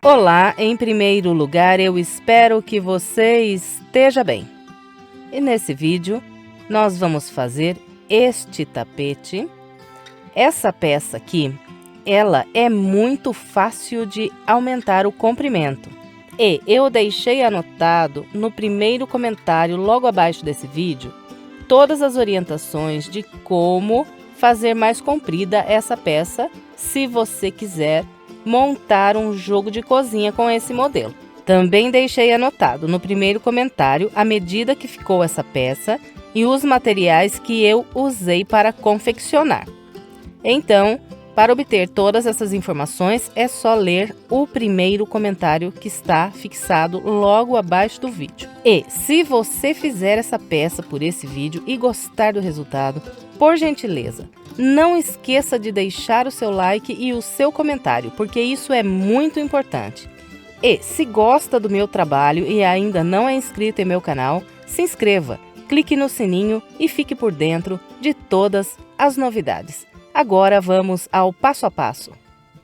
Olá, em primeiro lugar, eu espero que você esteja bem. E nesse vídeo, nós vamos fazer este tapete. Essa peça aqui, ela é muito fácil de aumentar o comprimento. E eu deixei anotado no primeiro comentário, logo abaixo desse vídeo, todas as orientações de como fazer mais comprida essa peça, se você quiser montar um jogo de cozinha com esse modelo. Também deixei anotado no primeiro comentário a medida que ficou essa peça e os materiais que eu usei para confeccionar. Então, para obter todas essas informações, é só ler o primeiro comentário que está fixado logo abaixo do vídeo. E se você fizer essa peça por esse vídeo e gostar do resultado, por gentileza, não esqueça de deixar o seu like e o seu comentário, porque isso é muito importante. E se gosta do meu trabalho e ainda não é inscrito em meu canal, se inscreva, clique no sininho e fique por dentro de todas as novidades. Agora vamos ao passo a passo.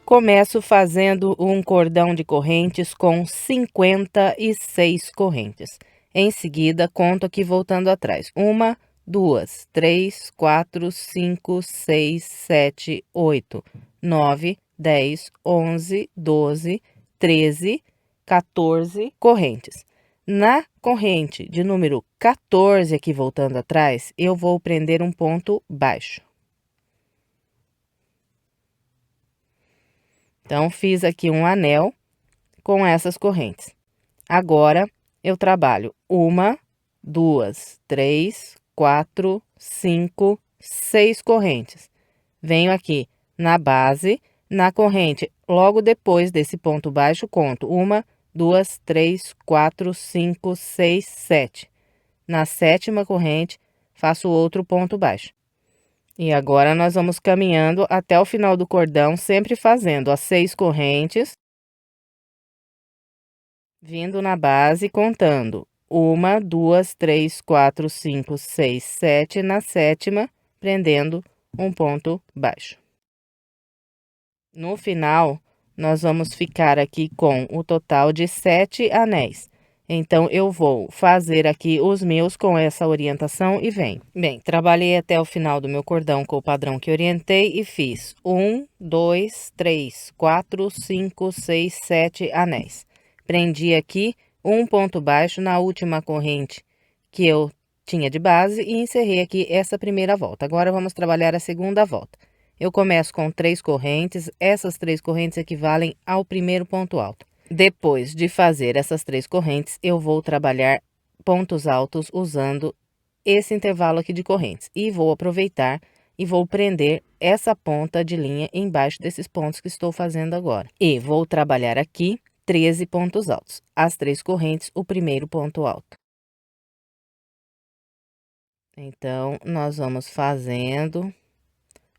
Começo fazendo um cordão de correntes com 56 correntes. Em seguida, conto aqui voltando atrás. 1, 2, 3, 4, 5, 6, 7, 8, 9, 10, 11, 12, 13, 14 correntes. Na corrente de número 14, aqui voltando atrás, eu vou prender um ponto baixo. Então, fiz aqui um anel com essas correntes. Agora, eu trabalho 1, 2, 3, 4, 5, 6 correntes. Venho aqui na base, na corrente, logo depois desse ponto baixo, conto 1, 2, 3, 4, 5, 6, 7. Na sétima corrente, faço outro ponto baixo. E agora, nós vamos caminhando até o final do cordão, sempre fazendo as 6 correntes. Vindo na base, contando 1, 2, 3, 4, 5, 6, 7. Na sétima, prendendo um ponto baixo. No final, nós vamos ficar aqui com o total de 7 anéis. Então, eu vou fazer aqui os meus com essa orientação e venho. Bem, trabalhei até o final do meu cordão com o padrão que orientei e fiz 1, 2, 3, 4, 5, 6, 7 anéis. Prendi aqui um ponto baixo na última corrente que eu tinha de base e encerrei aqui essa primeira volta. Agora, vamos trabalhar a segunda volta. Eu começo com 3 correntes, essas 3 correntes equivalem ao primeiro ponto alto. Depois de fazer essas 3 correntes, eu vou trabalhar pontos altos usando esse intervalo aqui de correntes. E vou aproveitar e vou prender essa ponta de linha embaixo desses pontos que estou fazendo agora. E vou trabalhar aqui 13 pontos altos. As 3 correntes, o primeiro ponto alto. Então, nós vamos fazendo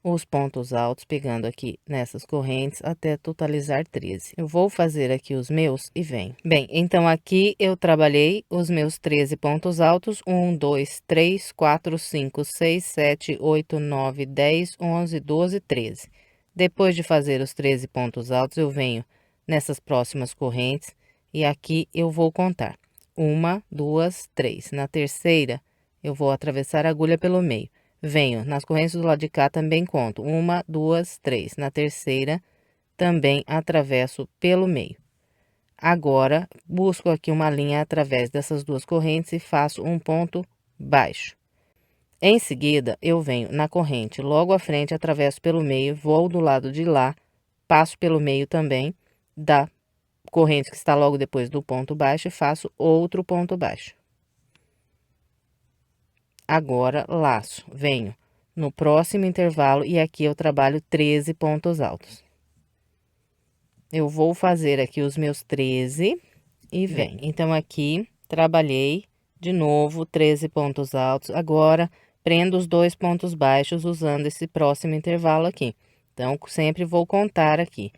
os pontos altos, pegando aqui nessas correntes até totalizar 13. Eu vou fazer aqui os meus e venho. Bem, então aqui eu trabalhei os meus 13 pontos altos. 1, 2, 3, 4, 5, 6, 7, 8, 9, 10, 11, 12, 13. Depois de fazer os 13 pontos altos, eu venho nessas próximas correntes e aqui eu vou contar. 1, 2, 3. Na terceira, eu vou atravessar a agulha pelo meio. Venho nas correntes do lado de cá, também conto 1, 2, 3. Na terceira, também atravesso pelo meio. Agora, busco aqui uma linha através dessas 2 correntes e faço um ponto baixo. Em seguida, eu venho na corrente logo à frente, atravesso pelo meio, vou do lado de lá, passo pelo meio também da corrente que está logo depois do ponto baixo e faço outro ponto baixo. Agora, laço, venho no próximo intervalo e aqui eu trabalho 13 pontos altos. Eu vou fazer aqui os meus 13 e venho. Então, aqui, trabalhei de novo 13 pontos altos. Agora, prendo os 2 pontos baixos usando esse próximo intervalo aqui. Então, sempre vou contar aqui.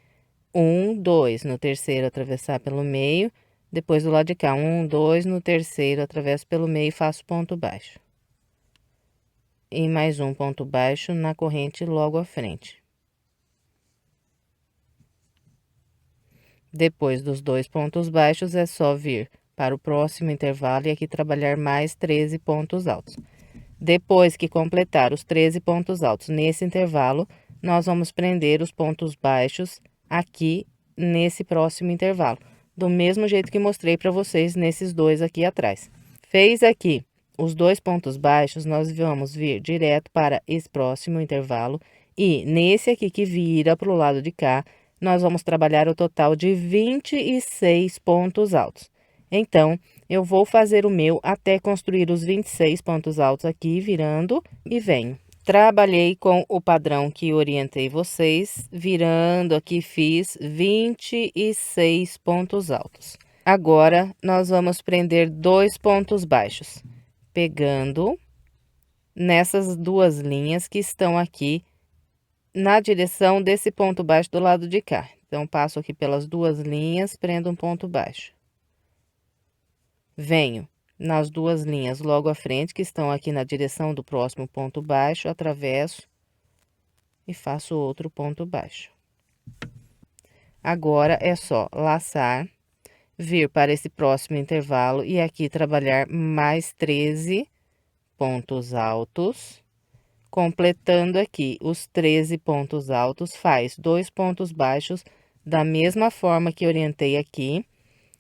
1, 2, no terceiro, atravessar pelo meio. Depois, do lado de cá, 1, 2, no terceiro, atravesso pelo meio e faço ponto baixo. E mais um ponto baixo na corrente logo à frente. Depois dos 2 pontos baixos, é só vir para o próximo intervalo e aqui trabalhar mais 13 pontos altos. Depois que completar os 13 pontos altos nesse intervalo, nós vamos prender os pontos baixos aqui nesse próximo intervalo, do mesmo jeito que mostrei para vocês nesses dois aqui atrás. Fez aqui os 2 pontos baixos, nós vamos vir direto para esse próximo intervalo e nesse aqui que vira para o lado de cá, nós vamos trabalhar o total de 26 pontos altos. Então, eu vou fazer o meu até construir os 26 pontos altos aqui, virando e venho. Trabalhei com o padrão que orientei vocês, virando aqui fiz 26 pontos altos. Agora, nós vamos prender 2 pontos baixos, pegando nessas duas linhas que estão aqui na direção desse ponto baixo do lado de cá. Então, passo aqui pelas duas linhas, prendo um ponto baixo. Venho nas duas linhas logo à frente, que estão aqui na direção do próximo ponto baixo, atravesso e faço outro ponto baixo. Agora, é só laçar, vir para esse próximo intervalo e aqui trabalhar mais 13 pontos altos. Completando aqui os 13 pontos altos, faz 2 pontos baixos da mesma forma que orientei aqui.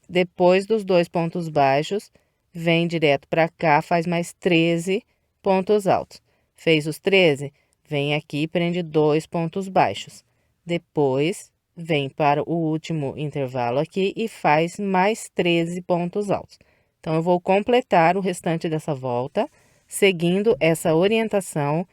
Depois dos 2 pontos baixos, vem direto para cá, faz mais 13 pontos altos. Fez os 13, vem aqui e prende 2 pontos baixos. Depois, vem para o último intervalo aqui e faz mais 13 pontos altos. Então, eu vou completar o restante dessa volta, seguindo essa orientação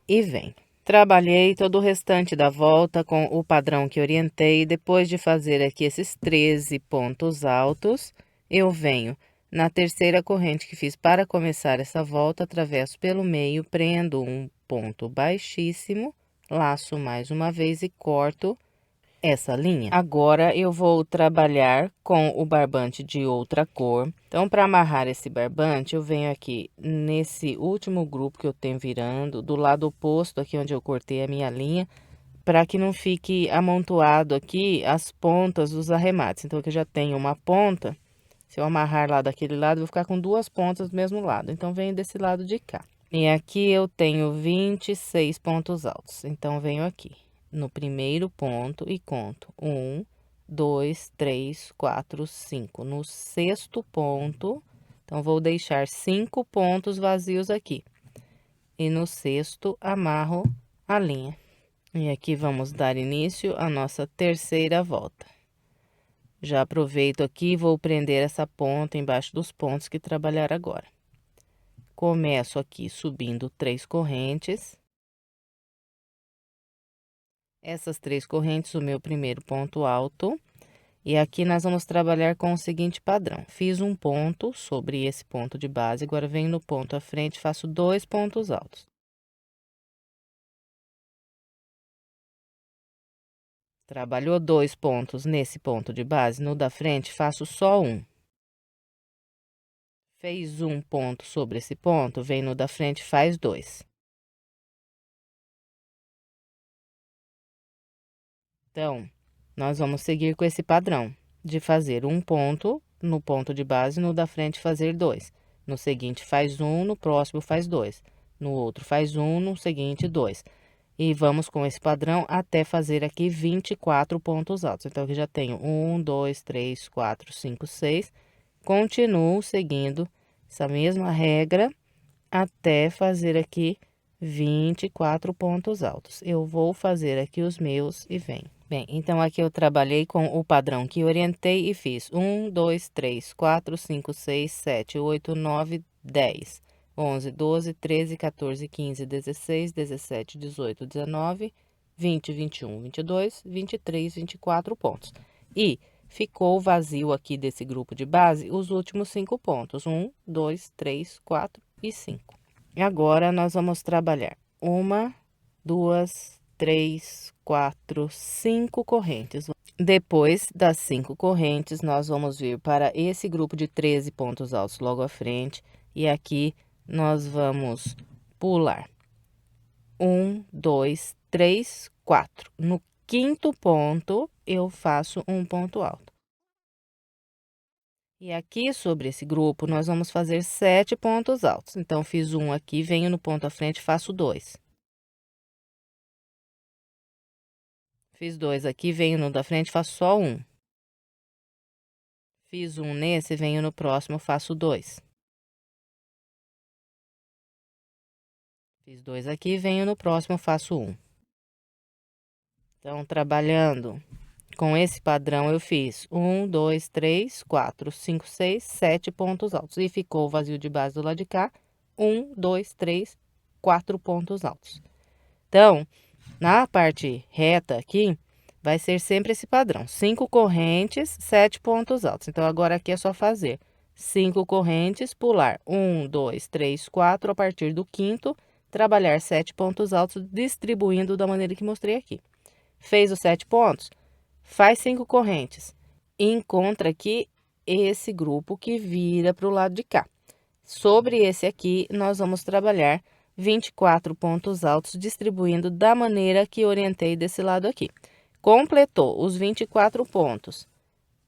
e venho. Trabalhei todo o restante da volta com o padrão que orientei. Depois de fazer aqui esses 13 pontos altos, eu venho na terceira corrente que fiz para começar essa volta, atravesso pelo meio, prendo um ponto baixíssimo, laço mais uma vez e corto essa linha. Agora, eu vou trabalhar com o barbante de outra cor. Então, para amarrar esse barbante, eu venho aqui nesse último grupo que eu tenho virando, do lado oposto aqui onde eu cortei a minha linha, para que não fique amontoado aqui as pontas dos arremates. Então, aqui eu já tenho uma ponta, se eu amarrar lá daquele lado, eu vou ficar com duas pontas do mesmo lado. Então, venho desse lado de cá. E aqui eu tenho 26 pontos altos. Então, venho aqui no primeiro ponto e conto 1, 2, 3, 4, 5. No sexto ponto, então, vou deixar 5 pontos vazios aqui. E no sexto, amarro a linha. E aqui vamos dar início à nossa terceira volta. Já aproveito aqui e vou prender essa ponta embaixo dos pontos que trabalhar agora. Começo aqui subindo 3 correntes. Essas 3 correntes, o meu primeiro ponto alto. E aqui nós vamos trabalhar com o seguinte padrão. Fiz um ponto sobre esse ponto de base, agora venho no ponto à frente, faço 2 pontos altos. Trabalhou 2 pontos nesse ponto de base, no da frente, faço só um. Fez um ponto sobre esse ponto, vem no da frente, faz 2. Então, nós vamos seguir com esse padrão de fazer um ponto no ponto de base, no da frente fazer 2. No seguinte faz 1, no próximo faz 2. No outro faz 1, no seguinte 2. E vamos com esse padrão até fazer aqui 24 pontos altos. Então, aqui já tenho 1, 2, 3, 4, 5, 6. Continuo seguindo essa mesma regra até fazer aqui 24 pontos altos. Eu vou fazer aqui os meus e venho. Bem, então aqui eu trabalhei com o padrão que orientei e fiz 1, 2, 3, 4, 5, 6, 7, 8, 9, 10, 11, 12, 13, 14, 15, 16, 17, 18, 19, 20, 21, 22, 23, 24 pontos. E ficou vazio aqui desse grupo de base os últimos 5 pontos, 1, 2, 3, 4 e 5. E agora, nós vamos trabalhar 1, 2, 3, 4, 5 correntes. Depois das 5 correntes, nós vamos vir para esse grupo de 13 pontos altos logo à frente. E aqui, nós vamos pular 1, 2, 3, 4. No quinto ponto, eu faço um ponto alto. E aqui sobre esse grupo, nós vamos fazer 7 pontos altos. Então, fiz um aqui, venho no ponto à frente, faço 2. Fiz 2 aqui, venho no da frente, faço só 1. Fiz um nesse, venho no próximo, faço 2. Fiz 2 aqui, venho no próximo, faço 1. Então, trabalhando com esse padrão, eu fiz 1, 2, 3, 4, 5, 6, 7 pontos altos. E ficou o vazio de base do lado de cá, 1, 2, 3, 4 pontos altos. Então, na parte reta aqui, vai ser sempre esse padrão. 5 correntes, 7 pontos altos. Então, agora aqui é só fazer 5 correntes, pular 1, 2, 3, 4, a partir do quinto, trabalhar 7 pontos altos, distribuindo da maneira que mostrei aqui. Fez os 7 pontos? Faz 5 correntes. E encontra aqui esse grupo que vira para o lado de cá. Sobre esse aqui, nós vamos trabalhar 24 pontos altos, distribuindo da maneira que orientei desse lado aqui. Completou os 24 pontos.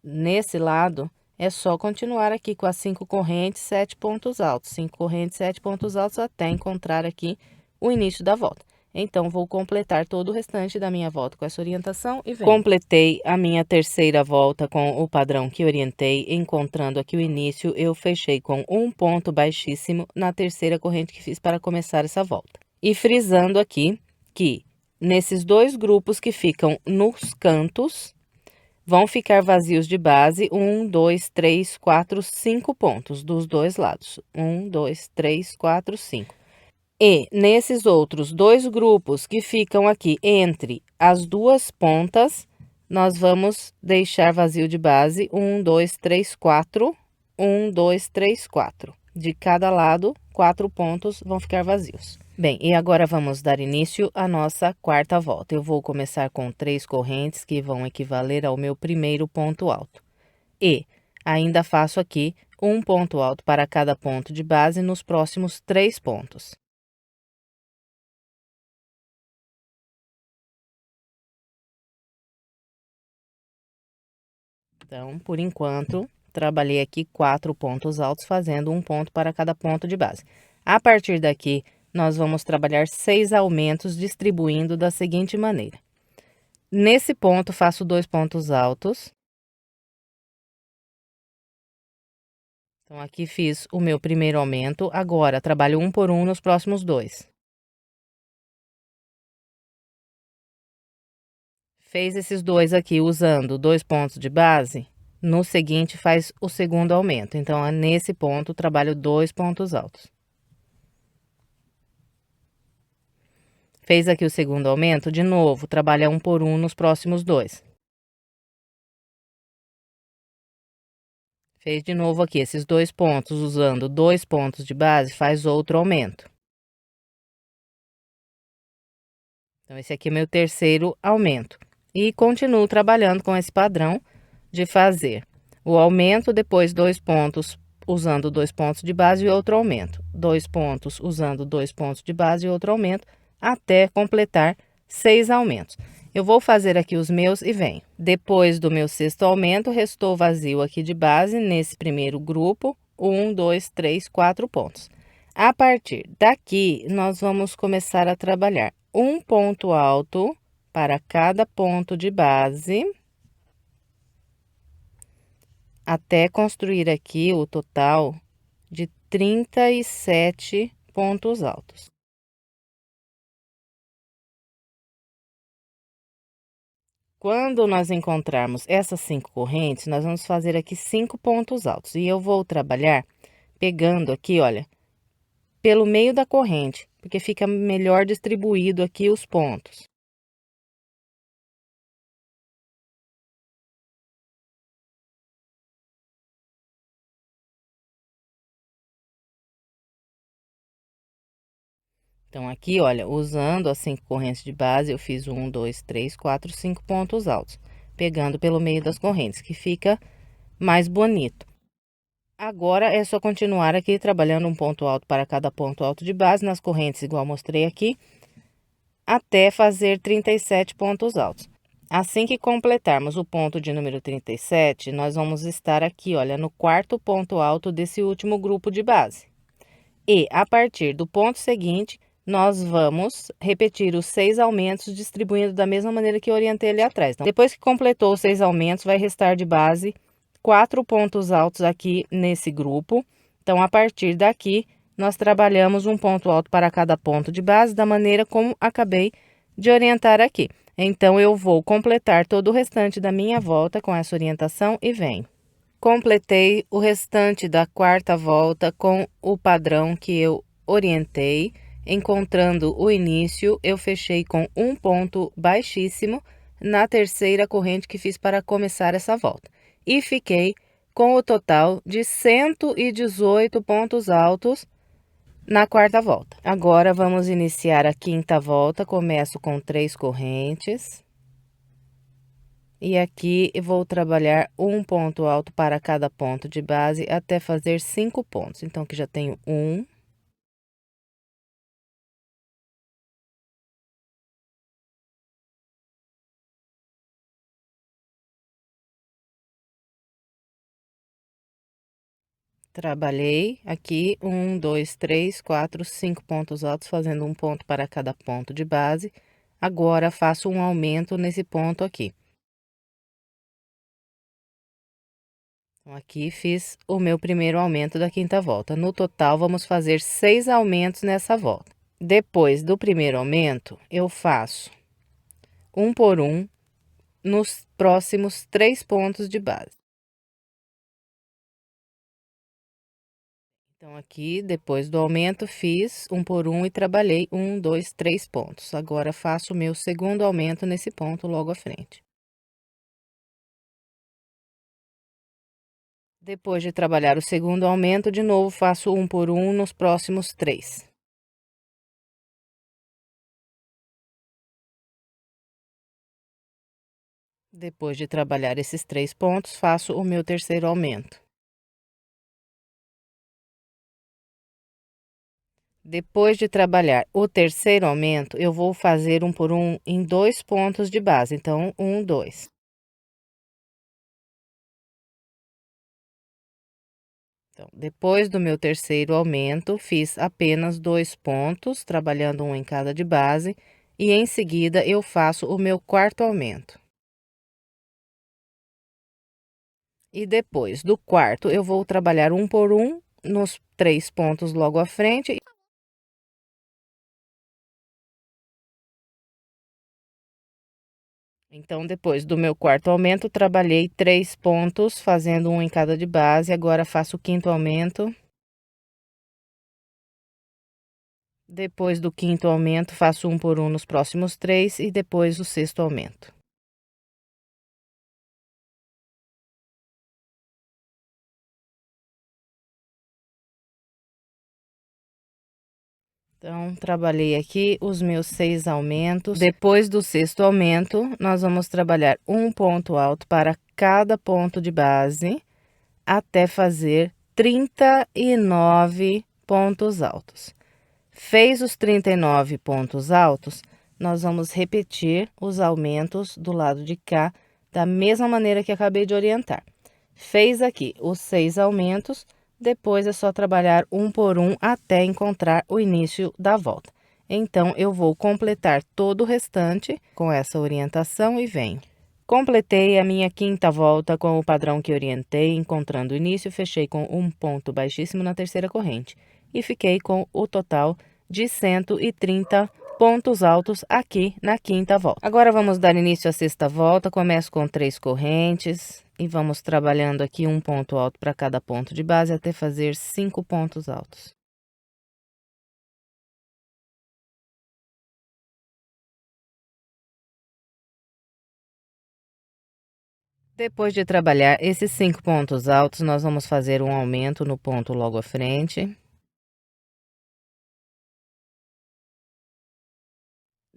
Nesse lado, é só continuar aqui com as 5 correntes, 7 pontos altos. 5 correntes, 7 pontos altos, até encontrar aqui o início da volta. Então, vou completar todo o restante da minha volta com essa orientação e venho. Completei a minha terceira volta com o padrão que orientei, encontrando aqui o início, eu fechei com um ponto baixíssimo na terceira corrente que fiz para começar essa volta. E frisando aqui que nesses dois grupos que ficam nos cantos, vão ficar vazios de base 1, 2, 3, 4, 5 pontos dos dois lados. 1, 2, 3, 4, 5. E nesses outros dois grupos que ficam aqui entre as duas pontas, nós vamos deixar vazio de base 1, 2, 3, 4, 1, 2, 3, 4. De cada lado, 4 pontos vão ficar vazios. Bem, e agora vamos dar início à nossa quarta volta. Eu vou começar com 3 correntes que vão equivaler ao meu primeiro ponto alto. E ainda faço aqui um ponto alto para cada ponto de base nos próximos 3 pontos. Então, por enquanto, trabalhei aqui 4 pontos altos, fazendo um ponto para cada ponto de base. A partir daqui, nós vamos trabalhar 6 aumentos, distribuindo da seguinte maneira. Nesse ponto, faço 2 pontos altos. Então, aqui fiz o meu primeiro aumento. Agora, trabalho um por um nos próximos 2. Fez esses 2 aqui usando 2 pontos de base, no seguinte faz o segundo aumento. Então, nesse ponto, trabalho 2 pontos altos. Fez aqui o segundo aumento, de novo, trabalha um por um nos próximos 2. Fez de novo aqui esses 2 pontos, usando 2 pontos de base, faz outro aumento. Então, esse aqui é meu terceiro aumento. E continuo trabalhando com esse padrão de fazer o aumento, depois 2 pontos usando 2 pontos de base e outro aumento. 2 pontos usando 2 pontos de base e outro aumento, até completar 6 aumentos. Eu vou fazer aqui os meus e venho. Depois do meu sexto aumento, restou vazio aqui de base nesse primeiro grupo, 1, 2, 3, 4 pontos. A partir daqui, nós vamos começar a trabalhar um ponto alto para cada ponto de base, até construir aqui o total de 37 pontos altos. Quando nós encontrarmos essas 5 correntes, nós vamos fazer aqui 5 pontos altos. E eu vou trabalhar pegando aqui, olha, pelo meio da corrente, porque fica melhor distribuído aqui os pontos. Então, aqui, olha, usando as 5 correntes de base, eu fiz 1, 2, 3, 4, 5 pontos altos, pegando pelo meio das correntes, que fica mais bonito. Agora, é só continuar aqui trabalhando um ponto alto para cada ponto alto de base, nas correntes, igual mostrei aqui, até fazer 37 pontos altos. Assim que completarmos o ponto de número 37, nós vamos estar aqui, olha, no quarto ponto alto desse último grupo de base. E, a partir do ponto seguinte, nós vamos repetir os 6 aumentos, distribuindo da mesma maneira que eu orientei ali atrás. Então, depois que completou os 6 aumentos, vai restar de base 4 pontos altos aqui nesse grupo. Então, a partir daqui, nós trabalhamos um ponto alto para cada ponto de base, da maneira como acabei de orientar aqui. Então, eu vou completar todo o restante da minha volta com essa orientação e venho. Completei o restante da quarta volta com o padrão que eu orientei. Encontrando o início, eu fechei com um ponto baixíssimo na terceira corrente que fiz para começar essa volta. E fiquei com o total de 118 pontos altos na quarta volta. Agora, vamos iniciar a quinta volta. Começo com 3 correntes. E aqui eu vou trabalhar um ponto alto para cada ponto de base até fazer 5 pontos. Então, aqui já tenho um. Trabalhei aqui 1, 2, 3, 4, 5 pontos altos, fazendo um ponto para cada ponto de base. Agora, faço um aumento nesse ponto aqui. Então, aqui fiz o meu primeiro aumento da quinta volta. No total, vamos fazer 6 aumentos nessa volta. Depois do primeiro aumento, eu faço um por um nos próximos 3 pontos de base. Então, aqui, depois do aumento, fiz um por um e trabalhei 1, 2, 3 pontos. Agora, faço o meu segundo aumento nesse ponto logo à frente. Depois de trabalhar o segundo aumento, de novo, faço um por um nos próximos 3. Depois de trabalhar esses 3 pontos, faço o meu terceiro aumento. Depois de trabalhar o terceiro aumento, eu vou fazer um por um em 2 pontos de base. Então, 1, 2. Então, depois do meu terceiro aumento, fiz apenas 2 pontos, trabalhando um em cada de base, e em seguida eu faço o meu quarto aumento. E depois do quarto, eu vou trabalhar um por um nos 3 pontos logo à frente. Então, depois do meu quarto aumento, trabalhei 3 pontos, fazendo um em cada de base. Agora, faço o quinto aumento. Depois do quinto aumento, faço um por um nos próximos 3 e depois o sexto aumento. Então, trabalhei aqui os meus 6 aumentos. Depois do sexto aumento, nós vamos trabalhar um ponto alto para cada ponto de base, até fazer 39 pontos altos. Fez os 39 pontos altos, nós vamos repetir os aumentos do lado de cá, da mesma maneira que acabei de orientar. Fez aqui os 6 aumentos, depois é só trabalhar um por um até encontrar o início da volta. Então, eu vou completar todo o restante com essa orientação e venho. Completei a minha quinta volta com o padrão que orientei, encontrando o início, fechei com um ponto baixíssimo na terceira corrente e fiquei com o total de 130 pontos altos aqui na quinta volta. Agora, vamos dar início à sexta volta. Começo com 3 correntes e vamos trabalhando aqui um ponto alto para cada ponto de base até fazer 5 pontos altos. Depois de trabalhar esses 5 pontos altos, nós vamos fazer um aumento no ponto logo à frente.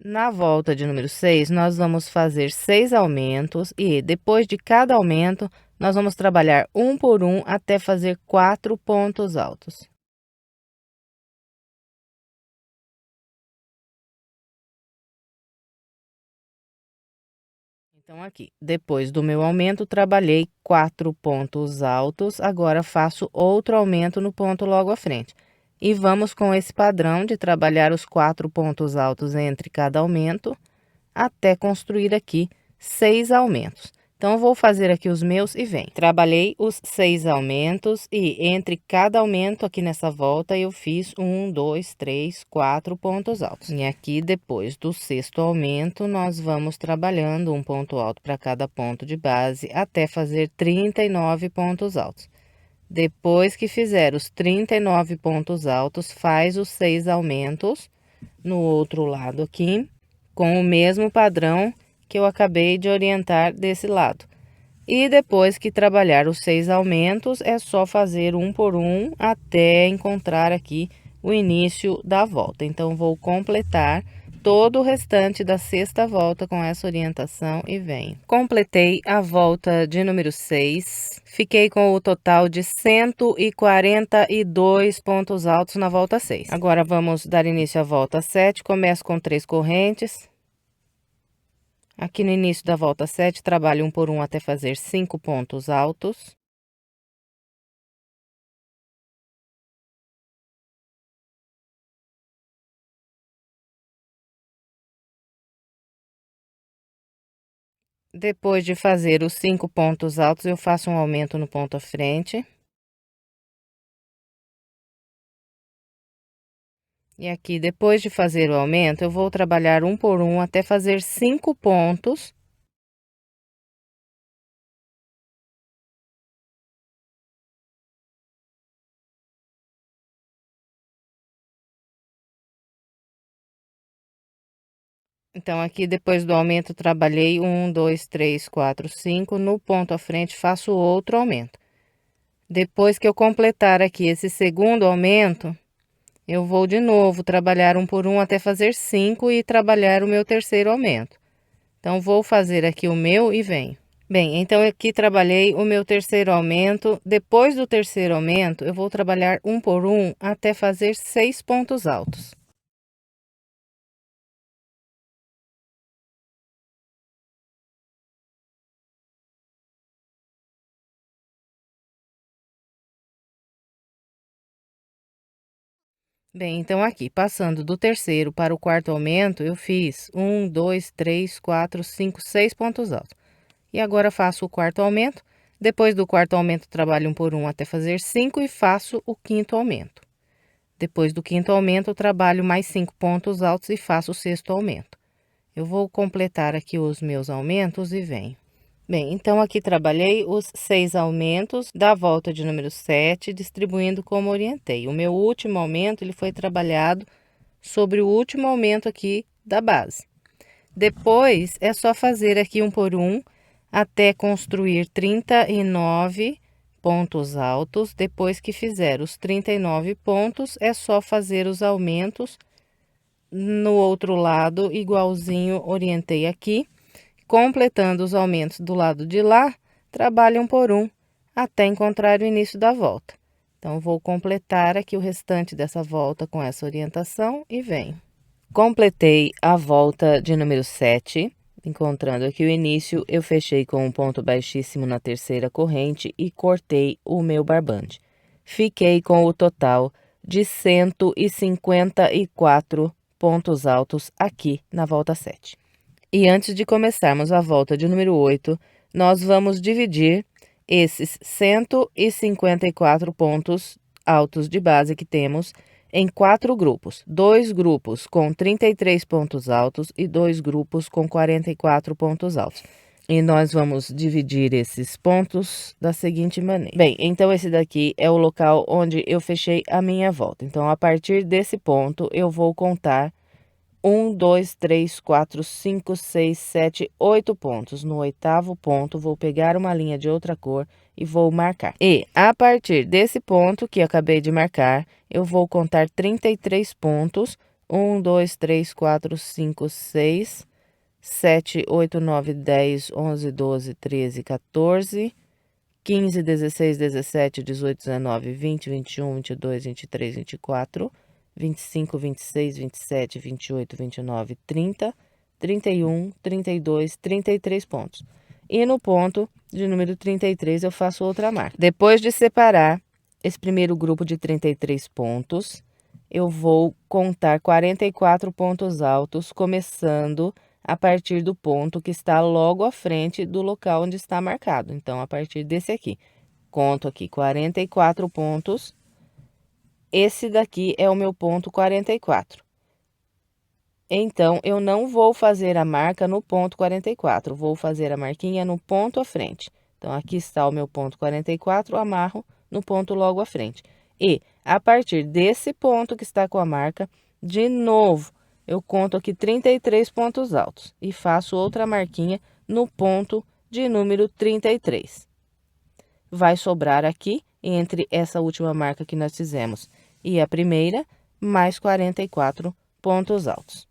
Na volta de número 6, nós vamos fazer 6 aumentos e, depois de cada aumento, nós vamos trabalhar um por um até fazer 4 pontos altos. Então, aqui, depois do meu aumento, trabalhei 4 pontos altos, agora faço outro aumento no ponto logo à frente. E vamos com esse padrão de trabalhar os 4 pontos altos entre cada aumento, até construir aqui 6 aumentos. Então, eu vou fazer aqui os meus e vem. Trabalhei os 6 aumentos e entre cada aumento aqui nessa volta, eu fiz 1, 2, 3, 4 pontos altos. E aqui, depois do sexto aumento, nós vamos trabalhando um ponto alto para cada ponto de base, até fazer 39 pontos altos. Depois que fizer os 39 pontos altos, faz os 6 aumentos no outro lado aqui, com o mesmo padrão que eu acabei de orientar desse lado. E depois que trabalhar os 6 aumentos, é só fazer um por um até encontrar aqui o início da volta. Então, vou completar todo o restante da sexta volta com essa orientação e venho. Completei a volta de número 6, fiquei com o total de 142 pontos altos na volta 6. Agora, vamos dar início à volta 7, começo com 3 correntes. Aqui no início da volta 7, trabalho um por um até fazer 5 pontos altos. Depois de fazer os 5 pontos altos, eu faço um aumento no ponto à frente. E aqui, depois de fazer o aumento, eu vou trabalhar um por um até fazer 5 pontos. Então, aqui, depois do aumento, trabalhei 1, 2, 3, 4, 5. No ponto à frente, faço outro aumento. Depois que eu completar aqui esse segundo aumento, eu vou de novo trabalhar um por um até fazer 5 e trabalhar o meu terceiro aumento. Então, vou fazer aqui o meu e venho. Bem, então aqui trabalhei o meu terceiro aumento. Depois do terceiro aumento, eu vou trabalhar um por um até fazer 6 pontos altos. Bem, então aqui, passando do terceiro para o quarto aumento, eu fiz 1, 2, 3, 4, 5, 6 pontos altos. E agora faço o quarto aumento. Depois do quarto aumento, trabalho um por um até fazer 5 e faço o quinto aumento. Depois do quinto aumento, eu trabalho mais 5 pontos altos e faço o sexto aumento. Eu vou completar aqui os meus aumentos e venho. Bem, então aqui trabalhei os 6 aumentos da volta de número 7, distribuindo como orientei. O meu último aumento, ele foi trabalhado sobre o último aumento aqui da base. Depois, é só fazer aqui um por um, até construir 39 pontos altos. Depois que fizer os 39 pontos, é só fazer os aumentos no outro lado, igualzinho orientei aqui. Completando os aumentos do lado de lá, trabalho um por um, até encontrar o início da volta. Então, vou completar aqui o restante dessa volta com essa orientação e venho. Completei a volta de número 7, encontrando aqui o início, eu fechei com um ponto baixíssimo na terceira corrente e cortei o meu barbante. Fiquei com o total de 154 pontos altos aqui na volta 7. E antes de começarmos a volta de número 8, nós vamos dividir esses 154 pontos altos de base que temos em 4 grupos. 2 grupos com 33 pontos altos e 2 grupos com 44 pontos altos. E nós vamos dividir esses pontos da seguinte maneira. Bem, então esse daqui é o local onde eu fechei a minha volta. Então, a partir desse ponto, eu vou contar 1, 2, 3, 4, 5, 6, 7, 8 pontos. No oitavo ponto, vou pegar uma linha de outra cor e vou marcar. E, a partir desse ponto que eu acabei de marcar, eu vou contar 33 pontos. 1, 2, 3, 4, 5, 6, 7, 8, 9, 10, 11, 12, 13, 14, 15, 16, 17, 18, 19, 20, 21, 22, 23, 24... 25, 26, 27, 28, 29, 30, 31, 32, 33 pontos. E no ponto de número 33 eu faço outra marca. Depois de separar esse primeiro grupo de 33 pontos, eu vou contar 44 pontos altos, começando a partir do ponto que está logo à frente do local onde está marcado. Então, a partir desse aqui, conto aqui 44 pontos. Esse daqui é o meu ponto 44. Então, eu não vou fazer a marca no ponto 44, vou fazer a marquinha no ponto à frente. Então, aqui está o meu ponto 44, amarro no ponto logo à frente. E, a partir desse ponto que está com a marca, de novo, eu conto aqui 33 pontos altos e faço outra marquinha no ponto de número 33. Vai sobrar aqui, entre essa última marca que nós fizemos e a primeira, mais 44 pontos altos.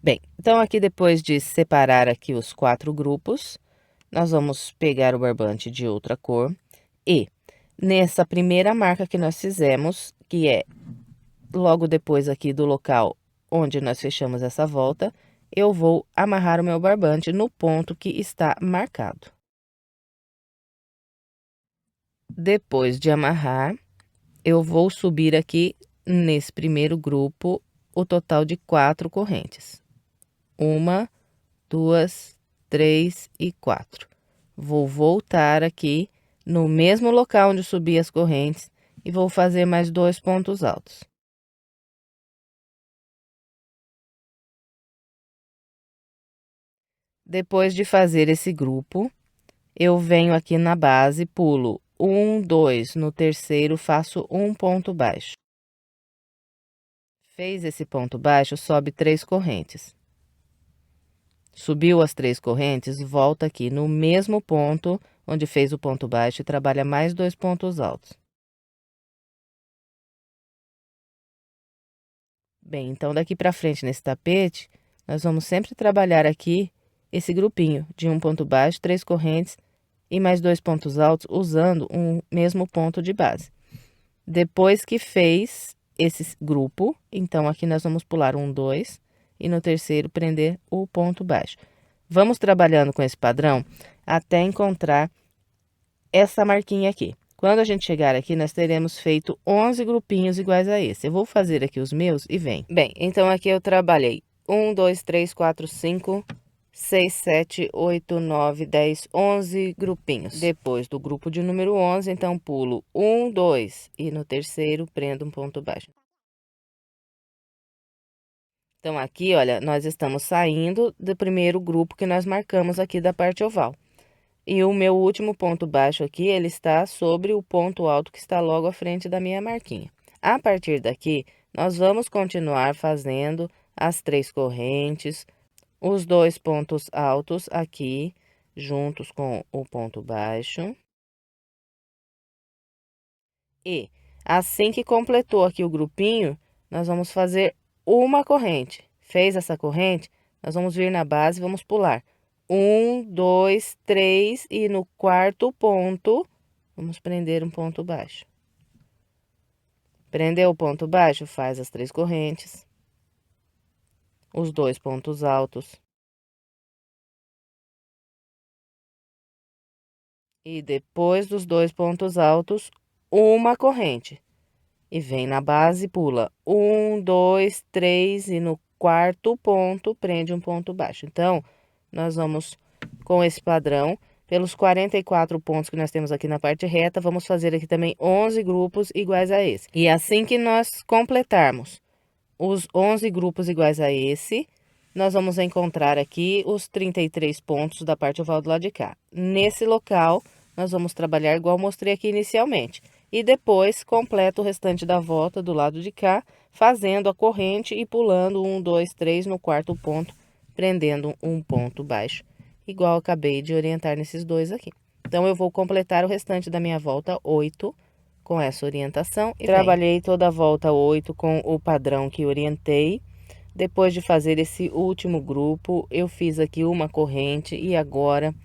Bem, então aqui depois de separar aqui os 4 grupos, nós vamos pegar o barbante de outra cor e nessa primeira marca que nós fizemos, que é logo depois aqui do local onde nós fechamos essa volta, eu vou amarrar o meu barbante no ponto que está marcado. Depois de amarrar, eu vou subir aqui nesse primeiro grupo o total de 4 correntes. 1, 2, 3 e 4. Vou voltar aqui no mesmo local onde subi as correntes e vou fazer mais 2 pontos altos. Depois de fazer esse grupo, eu venho aqui na base, pulo 1, 2, no terceiro faço um ponto baixo. Fez esse ponto baixo, sobe 3 correntes. Subiu as 3 correntes, volta aqui no mesmo ponto onde fez o ponto baixo e trabalha mais 2 pontos altos. Bem, então daqui para frente nesse tapete, nós vamos sempre trabalhar aqui esse grupinho de um ponto baixo, 3 correntes e mais 2 pontos altos, usando um mesmo ponto de base. Depois que fez esse grupo, então aqui nós vamos pular 1, 2 e no terceiro prender o ponto baixo. Vamos trabalhando com esse padrão até encontrar essa marquinha aqui. Quando a gente chegar aqui, nós teremos feito 11 grupinhos iguais a esse. Eu vou fazer aqui os meus e vem. Bem, então aqui eu trabalhei 1, 2, 3, 4, 5, 6, 7, 8, 9, 10, 11 grupinhos. Depois do grupo de número 11, então pulo 1, 2 e no terceiro prendo um ponto baixo. Então, aqui, olha, nós estamos saindo do primeiro grupo que nós marcamos aqui da parte oval. E o meu último ponto baixo aqui, ele está sobre o ponto alto que está logo à frente da minha marquinha. A partir daqui, nós vamos continuar fazendo as 3 correntes, os 2 pontos altos aqui, juntos com o ponto baixo. E assim que completou aqui o grupinho, nós vamos fazer uma corrente. Fez essa corrente, nós vamos vir na base e vamos pular. 1, 2, 3 e no quarto ponto, vamos prender um ponto baixo. Prendeu o ponto baixo, faz as 3 correntes, os 2 pontos altos. E depois dos 2 pontos altos, uma corrente. E vem na base, pula 1, 2, 3 e no quarto ponto prende um ponto baixo. Então, nós vamos com esse padrão, pelos 44 pontos que nós temos aqui na parte reta, vamos fazer aqui também 11 grupos iguais a esse. E assim que nós completarmos os 11 grupos iguais a esse, nós vamos encontrar aqui os 33 pontos da parte oval do lado de cá. Nesse local, nós vamos trabalhar igual mostrei aqui inicialmente. E depois, completa o restante da volta do lado de cá, fazendo a corrente e pulando 1, 2, 3 no quarto ponto, prendendo um ponto baixo, igual eu acabei de orientar nesses dois aqui. Então, eu vou completar o restante da minha volta 8 com essa orientação. E trabalhei toda a volta 8 com o padrão que orientei. Depois de fazer esse último grupo, eu fiz aqui uma corrente e agora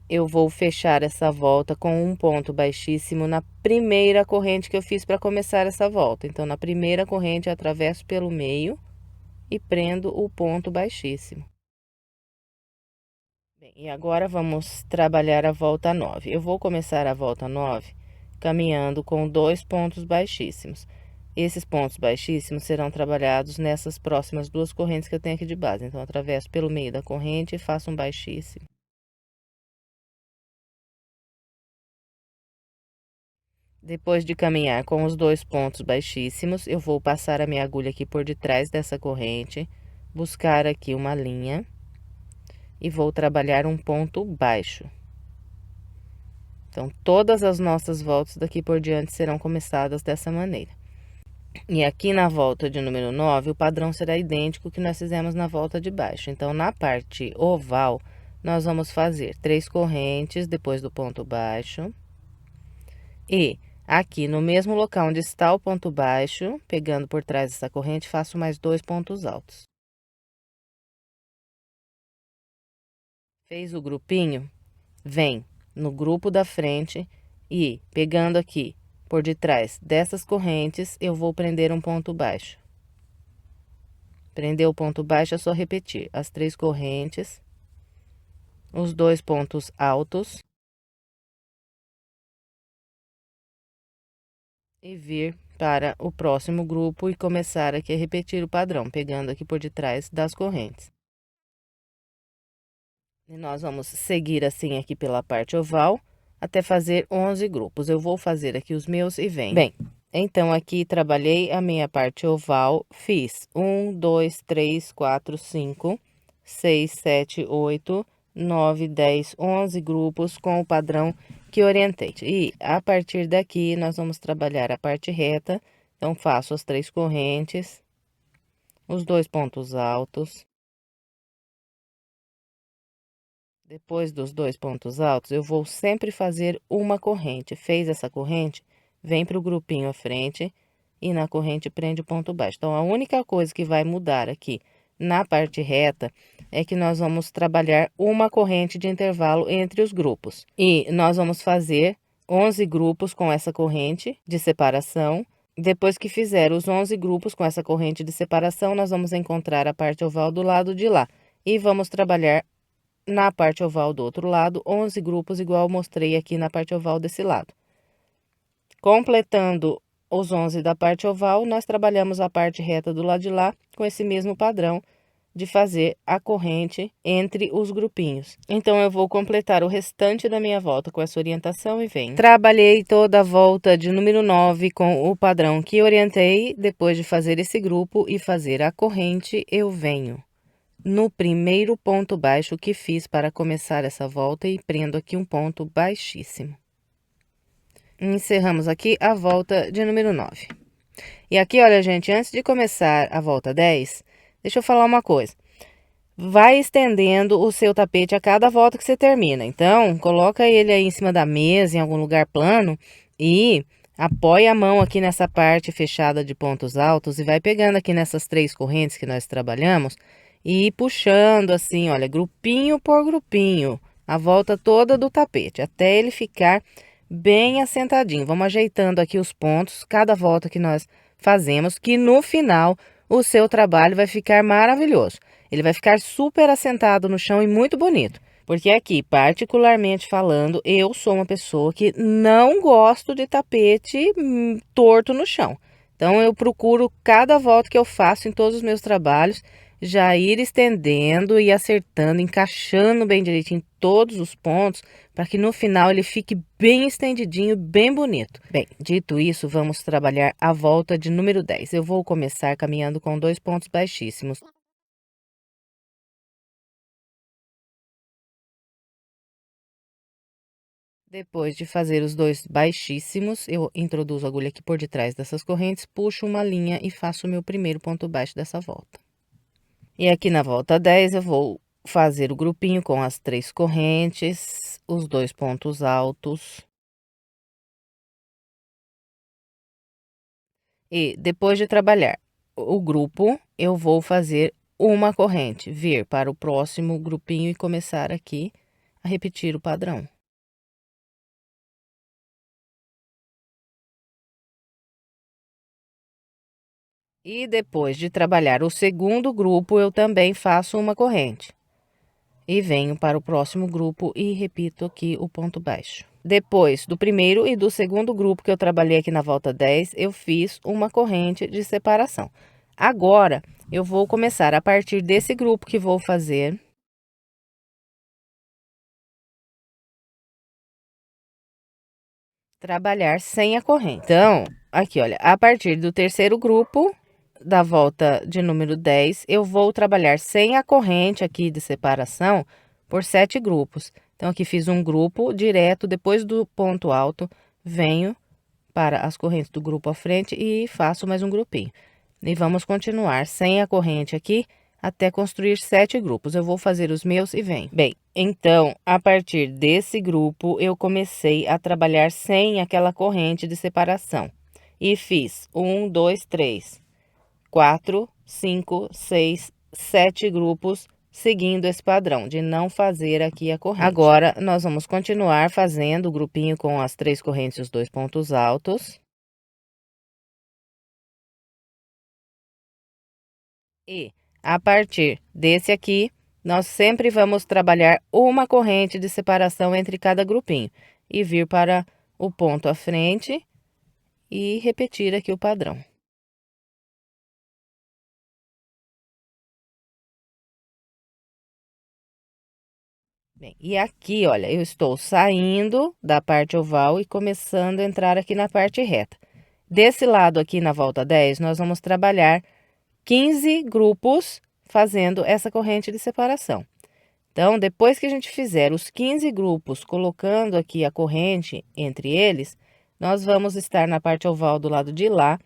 eu vou fechar essa volta com um ponto baixíssimo na primeira corrente que eu fiz para começar essa volta. Então, na primeira corrente, eu atravesso pelo meio e prendo o ponto baixíssimo. Bem, e agora vamos trabalhar a volta 9. Eu vou começar a volta 9 caminhando com 2 pontos baixíssimos. Esses pontos baixíssimos serão trabalhados nessas próximas 2 correntes que eu tenho aqui de base. Então, atravesso pelo meio da corrente e faço um baixíssimo. Depois de caminhar com os 2 pontos baixíssimos, eu vou passar a minha agulha aqui por detrás dessa corrente, buscar aqui uma linha e vou trabalhar um ponto baixo. Então, todas as nossas voltas daqui por diante serão começadas dessa maneira. E aqui na volta de número 9, o padrão será idêntico que nós fizemos na volta de baixo. Então, na parte oval, nós vamos fazer 3 correntes depois do ponto baixo. E aqui no mesmo local onde está o ponto baixo, pegando por trás dessa corrente, faço mais 2 pontos altos. Fez o grupinho? Vem no grupo da frente e pegando aqui por detrás dessas correntes, eu vou prender um ponto baixo. Prender o ponto baixo é só repetir as 3 correntes, os 2 pontos altos e vir para o próximo grupo e começar aqui a repetir o padrão, pegando aqui por detrás das correntes. E nós vamos seguir assim aqui pela parte oval até fazer 11 grupos. Eu vou fazer aqui os meus e venho. Bem, então aqui trabalhei a minha parte oval, fiz 1, 2, 3, 4, 5, 6, 7, 8, 9, 10, 11 grupos com o padrão que orientei. E a partir daqui nós vamos trabalhar a parte reta. Então, faço as 3 correntes, os 2 pontos altos. Depois dos 2 pontos altos, eu vou sempre fazer uma corrente. Fez essa corrente, vem para o grupinho à frente e na corrente prende o ponto baixo. Então, a única coisa que vai mudar aqui na parte reta é que nós vamos trabalhar uma corrente de intervalo entre os grupos. E nós vamos fazer 11 grupos com essa corrente de separação. Depois que fizer os 11 grupos com essa corrente de separação, nós vamos encontrar a parte oval do lado de lá. E vamos trabalhar na parte oval do outro lado, 11 grupos, igual eu mostrei aqui na parte oval desse lado. Completando os 11 da parte oval, nós trabalhamos a parte reta do lado de lá com esse mesmo padrão de fazer a corrente entre os grupinhos. Então, eu vou completar o restante da minha volta com essa orientação e venho. Trabalhei toda a volta de número 9 com o padrão que orientei. Depois de fazer esse grupo e fazer a corrente, eu venho no primeiro ponto baixo que fiz para começar essa volta e prendo aqui um ponto baixíssimo. Encerramos aqui a volta de número 9. E aqui, olha, gente, antes de começar a volta 10, deixa eu falar uma coisa. Vai estendendo o seu tapete a cada volta que você termina. Então, coloca ele aí em cima da mesa, em algum lugar plano, e apoia a mão aqui nessa parte fechada de pontos altos e vai pegando aqui nessas 3 correntes que nós trabalhamos e ir puxando assim, olha, grupinho por grupinho, a volta toda do tapete, até ele ficar bem assentadinho. Vamos ajeitando aqui os pontos, cada volta que nós fazemos, que no final o seu trabalho vai ficar maravilhoso. Ele vai ficar super assentado no chão e muito bonito. Porque aqui, particularmente falando, eu sou uma pessoa que não gosto de tapete torto no chão. Então, eu procuro cada volta que eu faço em todos os meus trabalhos, já ir estendendo e acertando, encaixando bem direitinho todos os pontos, para que no final ele fique bem estendidinho, bem bonito. Bem, dito isso, vamos trabalhar a volta de número 10. Eu vou começar caminhando com 2 pontos baixíssimos. Depois de fazer os 2 baixíssimos, eu introduzo a agulha aqui por detrás dessas correntes, puxo uma linha e faço o meu primeiro ponto baixo dessa volta. E aqui na volta 10, eu vou fazer o grupinho com as 3 correntes, os 2 pontos altos. E depois de trabalhar o grupo, eu vou fazer uma corrente, vir para o próximo grupinho e começar aqui a repetir o padrão. E depois de trabalhar o segundo grupo, eu também faço uma corrente. E venho para o próximo grupo e repito aqui o ponto baixo. Depois do primeiro e do segundo grupo que eu trabalhei aqui na volta 10, eu fiz uma corrente de separação. Agora, eu vou começar a partir desse grupo que vou fazer. Trabalhar sem a corrente. Então, aqui, olha, a partir do terceiro grupo da volta de número 10, eu vou trabalhar sem a corrente aqui de separação por 7 grupos. Então, aqui fiz um grupo direto, depois do ponto alto, venho para as correntes do grupo à frente e faço mais um grupinho. E vamos continuar sem a corrente aqui até construir 7 grupos. Eu vou fazer os meus e venho. Bem, então, a partir desse grupo, eu comecei a trabalhar sem aquela corrente de separação. E fiz 1, 2, 3, 4, 5, 6, 7 grupos, seguindo esse padrão de não fazer aqui a corrente. Agora, nós vamos continuar fazendo o grupinho com as 3 correntes e os 2 pontos altos. E, a partir desse aqui, nós sempre vamos trabalhar uma corrente de separação entre cada grupinho. E vir para o ponto à frente e repetir aqui o padrão. Bem, e aqui, olha, eu estou saindo da parte oval e começando a entrar aqui na parte reta. Desse lado aqui na volta 10, nós vamos trabalhar 15 grupos fazendo essa corrente de separação. Então, depois que a gente fizer os 15 grupos, colocando aqui a corrente entre eles, nós vamos estar na parte oval do lado de lá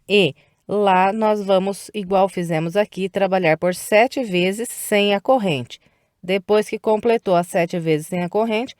e lá nós vamos, igual fizemos aqui, trabalhar por 7 vezes sem a corrente. Depois que completou as 7 vezes sem a corrente,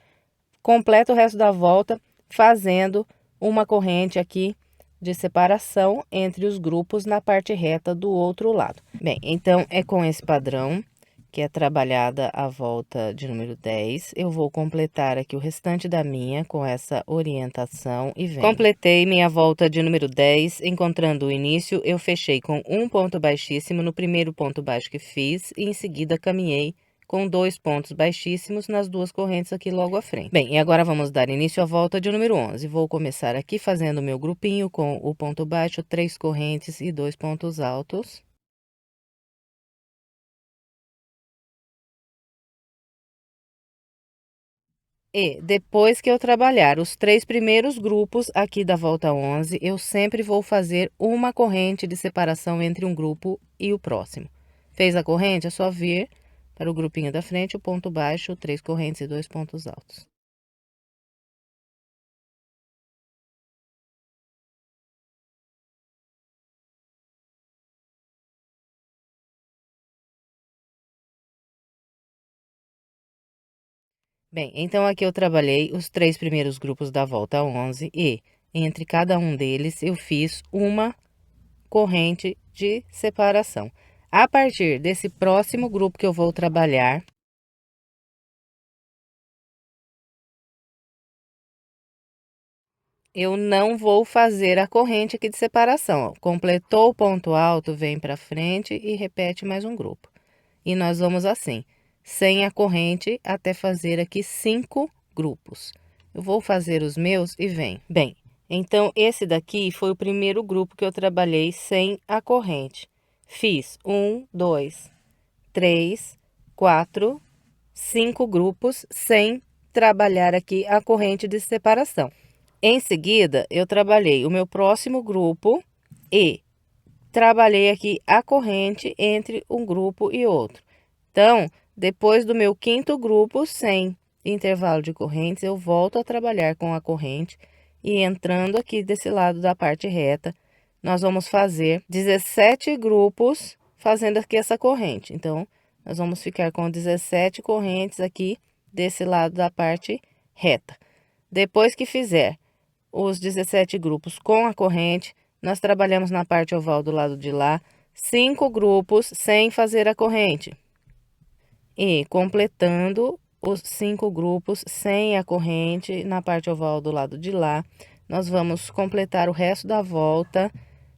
completa o resto da volta fazendo uma corrente aqui de separação entre os grupos na parte reta do outro lado. Bem, então é com esse padrão que é trabalhada a volta de número 10. Eu vou completar aqui o restante da minha com essa orientação e venho. Completei minha volta de número 10, encontrando o início, eu fechei com um ponto baixíssimo no primeiro ponto baixo que fiz e em seguida caminhei com 2 pontos baixíssimos nas 2 correntes aqui logo à frente. Bem, e agora vamos dar início à volta de número 11. Vou começar aqui fazendo o meu grupinho com o ponto baixo, 3 correntes e 2 pontos altos. E depois que eu trabalhar os 3 primeiros grupos aqui da volta 11, eu sempre vou fazer uma corrente de separação entre um grupo e o próximo. Fez a corrente, é só vir para o grupinho da frente, o ponto baixo, 3 correntes e 2 pontos altos. Bem, então aqui eu trabalhei os 3 primeiros grupos da volta 11 e entre cada um deles eu fiz uma corrente de separação. A partir desse próximo grupo que eu vou trabalhar, eu não vou fazer a corrente aqui de separação. Ó. Completou o ponto alto, vem para frente e repete mais um grupo. E nós vamos assim, sem a corrente, até fazer aqui 5 grupos. Eu vou fazer os meus e vem. Bem, então esse daqui foi o primeiro grupo que eu trabalhei sem a corrente. Fiz 1, 2, 3, 4, 5 grupos sem trabalhar aqui a corrente de separação. Em seguida, eu trabalhei o meu próximo grupo e trabalhei aqui a corrente entre um grupo e outro. Então, depois do meu quinto grupo, sem intervalo de correntes, eu volto a trabalhar com a corrente e entrando aqui desse lado da parte reta, nós vamos fazer 17 grupos fazendo aqui essa corrente. Então, nós vamos ficar com 17 correntes aqui desse lado da parte reta. Depois que fizer os 17 grupos com a corrente, nós trabalhamos na parte oval do lado de lá, 5 grupos sem fazer a corrente. E completando os 5 grupos sem a corrente na parte oval do lado de lá, nós vamos completar o resto da volta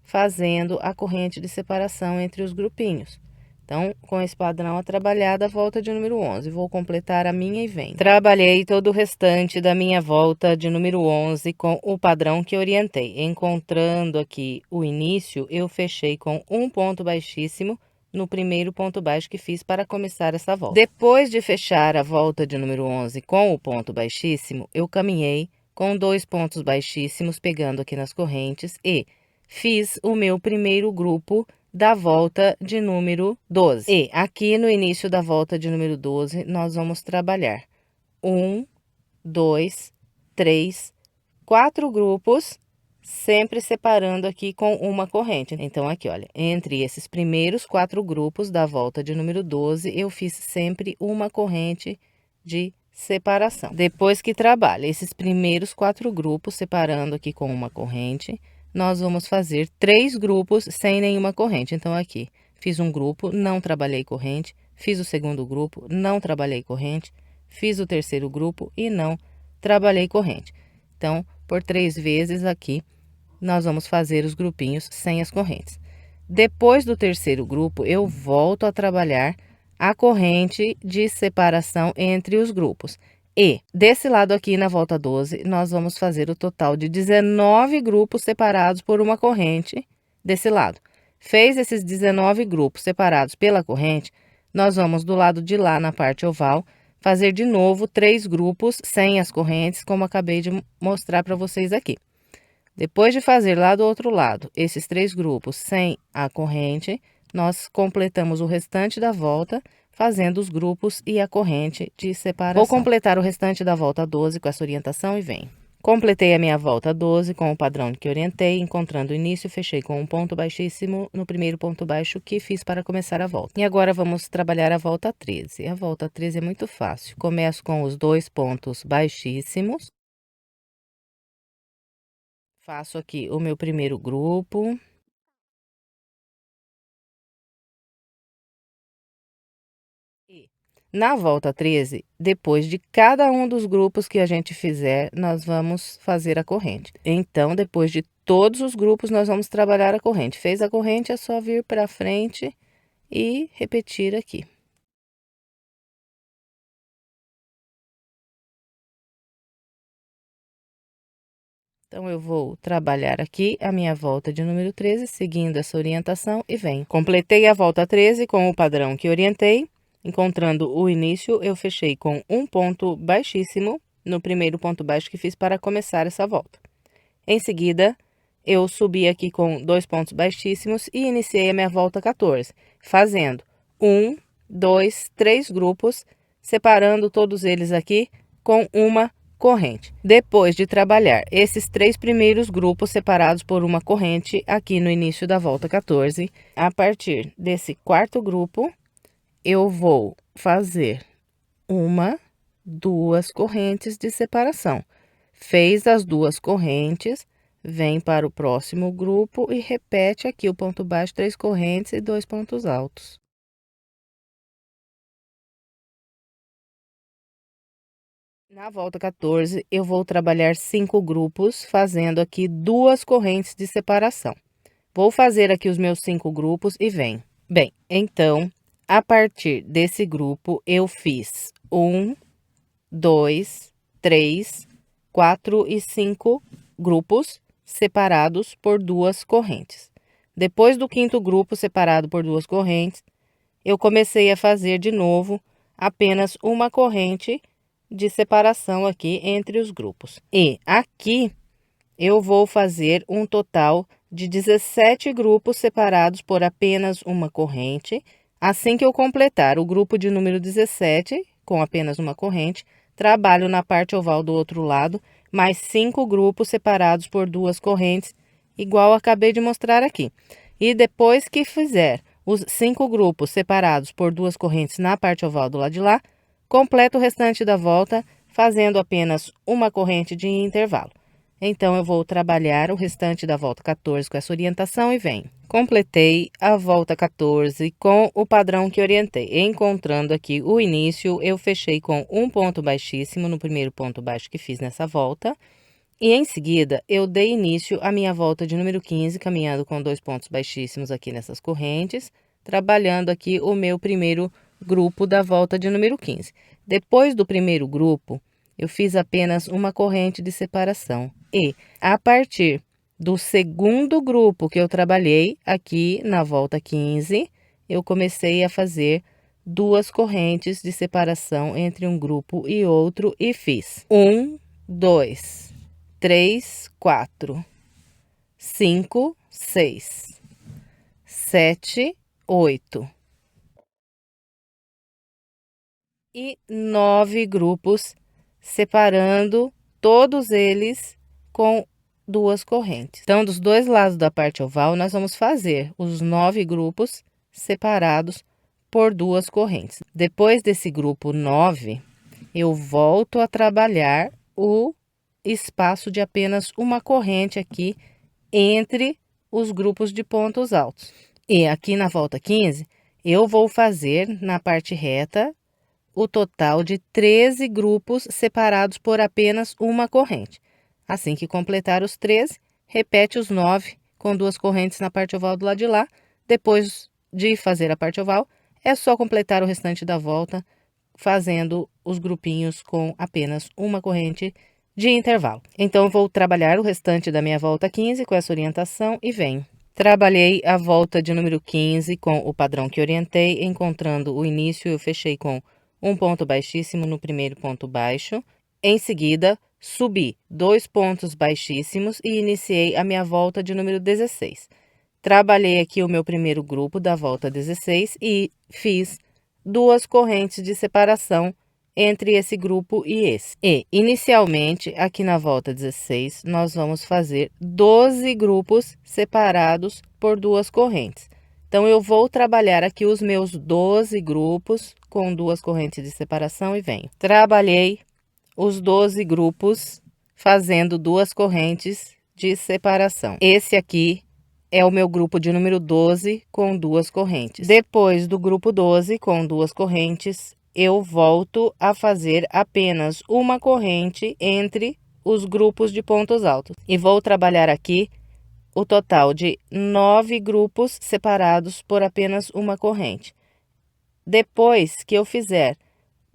fazendo a corrente de separação entre os grupinhos. Então, com esse padrão a trabalhar da volta de número 11, vou completar a minha e vem. Trabalhei todo o restante da minha volta de número 11 com o padrão que orientei. Encontrando aqui o início, eu fechei com um ponto baixíssimo no primeiro ponto baixo que fiz para começar essa volta. Depois de fechar a volta de número 11 com o ponto baixíssimo, eu caminhei com 2 pontos baixíssimos, pegando aqui nas correntes, e fiz o meu primeiro grupo da volta de número 12. E aqui no início da volta de número 12, nós vamos trabalhar 1, 2, 3, 4 grupos, sempre separando aqui com uma corrente. Então, aqui, olha, entre esses primeiros 4 grupos da volta de número 12, eu fiz sempre uma corrente de separação. Depois que trabalha esses primeiros 4 grupos, separando aqui com uma corrente, nós vamos fazer 3 grupos sem nenhuma corrente. Então, aqui, fiz um grupo, não trabalhei corrente, fiz o segundo grupo, não trabalhei corrente, fiz o terceiro grupo e não trabalhei corrente. Então, por 3 vezes aqui, nós vamos fazer os grupinhos sem as correntes. Depois do terceiro grupo, eu volto a trabalhar a corrente de separação entre os grupos. E desse lado aqui, na volta 12, nós vamos fazer o total de 19 grupos separados por uma corrente desse lado. Fez esses 19 grupos separados pela corrente, nós vamos do lado de lá, na parte oval, fazer de novo 3 grupos sem as correntes, como acabei de mostrar para vocês aqui. Depois de fazer lá do outro lado esses 3 grupos sem a corrente, nós completamos o restante da volta, fazendo os grupos e a corrente de separação. Vou completar o restante da volta 12 com essa orientação e vem. Completei a minha volta 12 com o padrão que orientei, encontrando o início, fechei com um ponto baixíssimo no primeiro ponto baixo que fiz para começar a volta. E agora vamos trabalhar a volta 13. A volta 13 é muito fácil. Começo com os 2 pontos baixíssimos. Faço aqui o meu primeiro grupo. Na volta 13, depois de cada um dos grupos que a gente fizer, nós vamos fazer a corrente. Então, depois de todos os grupos, nós vamos trabalhar a corrente. Fez a corrente, é só vir para frente e repetir aqui. Então, eu vou trabalhar aqui a minha volta de número 13, seguindo essa orientação e vem. Completei a volta 13 com o padrão que orientei. Encontrando o início, eu fechei com um ponto baixíssimo no primeiro ponto baixo que fiz para começar essa volta. Em seguida, eu subi aqui com 2 pontos baixíssimos e iniciei a minha volta 14, fazendo 1, 2, 3 grupos, separando todos eles aqui com uma corrente. Depois de trabalhar esses 3 primeiros grupos separados por uma corrente aqui no início da volta 14, a partir desse quarto grupo, eu vou fazer 1, 2 correntes de separação. Fez as 2 correntes, vem para o próximo grupo e repete aqui o ponto baixo, 3 correntes e 2 pontos altos. Na volta 14, eu vou trabalhar 5 grupos, fazendo aqui 2 correntes de separação. Vou fazer aqui os meus 5 grupos e vem. Bem, então, a partir desse grupo, eu fiz 1, 2, 3, 4 e 5 grupos separados por 2 correntes. Depois do 5º grupo separado por 2 correntes, eu comecei a fazer de novo apenas uma corrente de separação aqui entre os grupos. E aqui eu vou fazer um total de 17 grupos separados por apenas uma corrente. Assim que eu completar o grupo de número 17, com apenas uma corrente, trabalho na parte oval do outro lado, mais 5 grupos separados por 2 correntes, igual acabei de mostrar aqui. E depois que fizer os 5 grupos separados por 2 correntes na parte oval do lado de lá, completo o restante da volta, fazendo apenas uma corrente de intervalo. Então, eu vou trabalhar o restante da volta 14 com essa orientação e vem. Completei a volta 14 com o padrão que orientei. Encontrando aqui o início, eu fechei com um ponto baixíssimo no primeiro ponto baixo que fiz nessa volta. E em seguida, eu dei início à minha volta de número 15, caminhando com 2 pontos baixíssimos aqui nessas correntes, trabalhando aqui o meu primeiro grupo da volta de número 15. Depois do primeiro grupo, eu fiz apenas uma corrente de separação. E a partir do segundo grupo que eu trabalhei aqui na volta 15, eu comecei a fazer 2 correntes de separação entre um grupo e outro e fiz 1, 2, 3, 4, 5, 6, 7, 8 e 9 grupos, separando todos eles com 2 correntes. Então, dos dois lados da parte oval, nós vamos fazer os 9 grupos separados por 2 correntes. Depois desse grupo 9, eu volto a trabalhar o espaço de apenas uma corrente aqui entre os grupos de pontos altos. E aqui na volta 15, eu vou fazer na parte reta o total de 13 grupos separados por apenas uma corrente. Assim que completar os 13, repete os 9 com 2 correntes na parte oval do lado de lá. Depois de fazer a parte oval, é só completar o restante da volta, fazendo os grupinhos com apenas uma corrente de intervalo. Então, eu vou trabalhar o restante da minha volta 15 com essa orientação e venho. Trabalhei a volta de número 15 com o padrão que orientei, encontrando o início, eu fechei com um ponto baixíssimo no primeiro ponto baixo. Em seguida, subi 2 pontos baixíssimos e iniciei a minha volta de número 16. Trabalhei aqui o meu primeiro grupo da volta 16 e fiz 2 correntes de separação entre esse grupo e esse. E, inicialmente, aqui na volta 16, nós vamos fazer 12 grupos separados por 2 correntes. Então, eu vou trabalhar aqui os meus 12 grupos com 2 correntes de separação e venho. Trabalhei os 12 grupos fazendo 2 correntes de separação. Esse aqui é o meu grupo de número 12 com 2 correntes. Depois do grupo 12 com 2 correntes, eu volto a fazer apenas uma corrente entre os grupos de pontos altos. E vou trabalhar aqui o total de 9 grupos separados por apenas uma corrente. Depois que eu fizer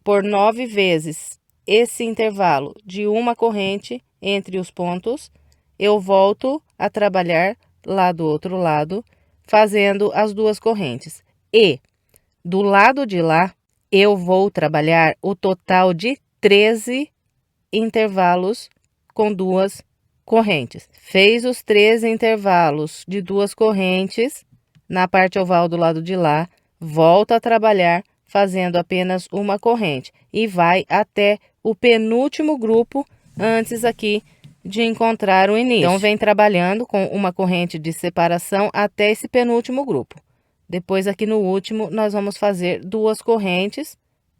por 9 vezes esse intervalo de uma corrente entre os pontos, eu volto a trabalhar lá do outro lado, fazendo as 2 correntes. E do lado de lá, eu vou trabalhar o total de 13 intervalos com 2 correntes. Fez os 13 intervalos de 2 correntes na parte oval do lado de lá, volta a trabalhar fazendo apenas uma corrente e vai até o penúltimo grupo antes aqui de encontrar o início. Então, vem trabalhando com uma corrente de separação até esse penúltimo grupo. Depois, aqui no último, nós vamos fazer 2 correntes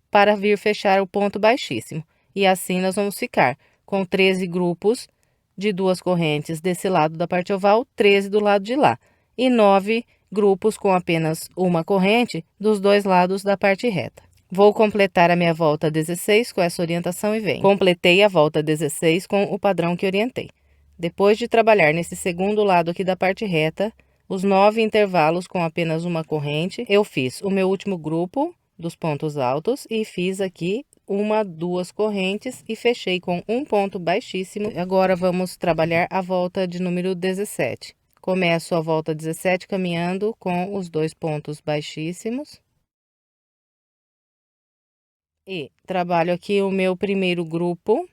para vir fechar o ponto baixíssimo. E assim, nós vamos ficar com 13 grupos de 2 correntes desse lado da parte oval, 13 do lado de lá. E 9 grupos com apenas uma corrente dos 2 lados da parte reta. Vou completar a minha volta 16 com essa orientação e venho. Completei a volta 16 com o padrão que orientei. Depois de trabalhar nesse segundo lado aqui da parte reta, os 9 intervalos com apenas uma corrente, eu fiz o meu último grupo dos pontos altos e fiz aqui 2 correntes e fechei com um ponto baixíssimo. Agora, vamos trabalhar a volta de número 17. Começo a volta 17 caminhando com os 2 pontos baixíssimos. E trabalho aqui o meu primeiro grupo.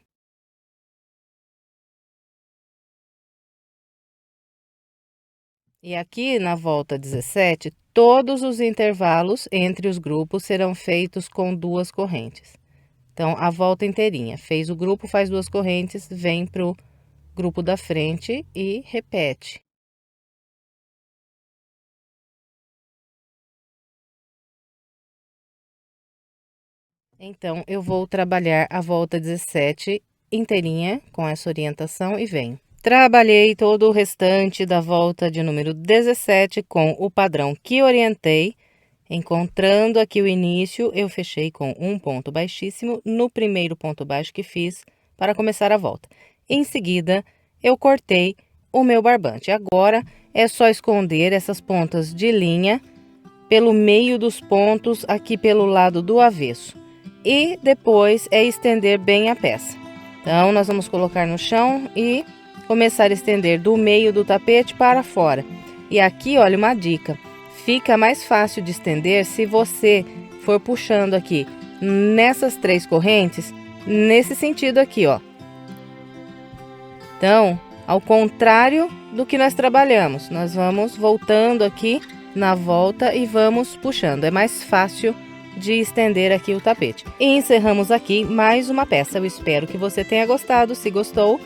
E aqui na volta 17, todos os intervalos entre os grupos serão feitos com 2 correntes. Então, a volta inteirinha. Fez o grupo, faz 2 correntes, vem pro grupo da frente e repete. Então, eu vou trabalhar a volta 17 inteirinha com essa orientação e venho. Trabalhei todo o restante da volta de número 17 com o padrão que orientei. Encontrando aqui o início, eu fechei com um ponto baixíssimo no primeiro ponto baixo que fiz para começar a volta. Em seguida, eu cortei o meu barbante. Agora, é só esconder essas pontas de linha pelo meio dos pontos aqui pelo lado do avesso. E depois é estender bem a peça. Então, nós vamos colocar no chão e começar a estender do meio do tapete para fora. E aqui, olha, uma dica. Fica mais fácil de estender se você for puxando aqui nessas 3 correntes, nesse sentido aqui, ó. Então, ao contrário do que nós trabalhamos, nós vamos voltando aqui na volta e vamos puxando. É mais fácil de estender aqui o tapete. E encerramos aqui mais uma peça. Eu espero que você tenha gostado. Se gostou,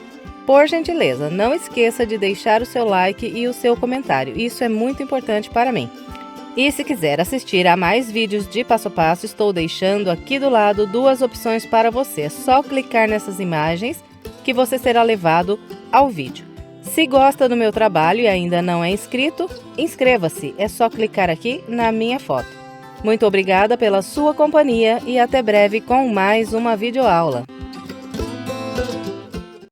por gentileza, não esqueça de deixar o seu like e o seu comentário. Isso é muito importante para mim. E se quiser assistir a mais vídeos de passo a passo, estou deixando aqui do lado 2 opções para você. É só clicar nessas imagens que você será levado ao vídeo. Se gosta do meu trabalho e ainda não é inscrito, inscreva-se. É só clicar aqui na minha foto. Muito obrigada pela sua companhia e até breve com mais uma videoaula.